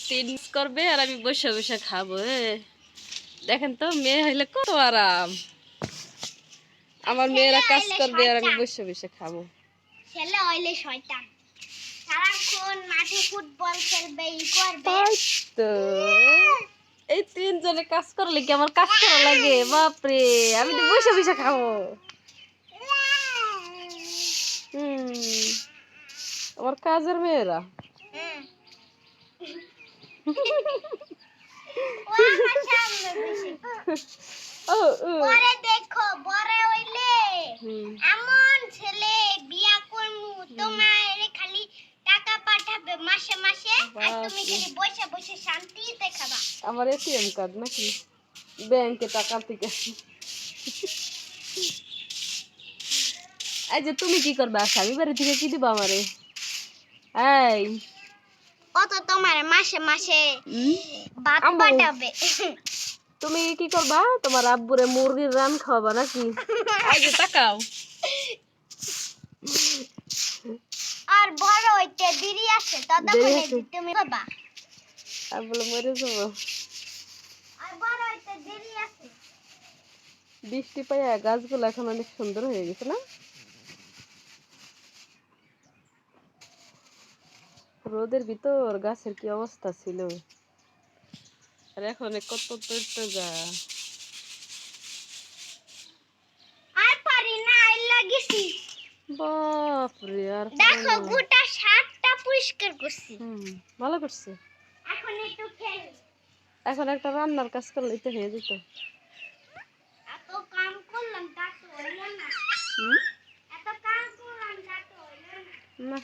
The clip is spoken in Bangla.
তিন করবে আর আমি বসে বসে খাবো। দেখেন তো মেয়ে হইলে কত আরাম। আমার মেয়েরা কাজ করবে আর আমি বসে বসে খাবো। ছেলে হইলে শয়তান, সারাক্ষণ মাঠে ফুটবল খেলবে, ই করবে। তো এই তিনজনে কাজ করলে কি আমার কাজ করা লাগে? বাপরে, আমি তো বসে বসে খাবো। আমার কাজের মেয়েরা পরে দেখো বড় হইলে এমন ছেলে বিয়া করমু, তোমার খালি টাকা পাঠাবে মাসে মাসে, আর তুমি খালি বসে বসে শান্তিতে খাবা। আমার এটিএম কার্ড নাকি ব্যাংকে টাকা থেকে। এই যে তুমি কি করবা? স্বামী বাড়ি থেকে কি দিবা আমারে? এই ও তো তোমার মাসে মাসে ভাত পাঠাবে। তুমি কি করবা? তোমার আব্বুরে মুরগির রান খাওয়াবা নাকি? এই যে তাকাও। আর বড় হইতে দেরি আছে, ততক্ষণে তুমি খাবা। আর বলে মরে যাবো। আর বড় হইতে দেরি আছে। বৃষ্টি পাইয়া গাছগুলো এখন অনেক সুন্দর হয়ে গেছে না? রোদের ভিতর গাছের কি অবস্থা ছিল, আর এখন কত তাজা। আর পারি না, আইলা গেছি। বাপরে, আর দেখো গোটা শাকটা পরিষ্কার করছি। ভালো করছে। এখন একটু খেল। এখন একটা রান্নার কাজ করলেই তো হয়ে যেত। এত কাম করলাম তা তো হইল না। এত কাম করলাম তা তো হইল না। না।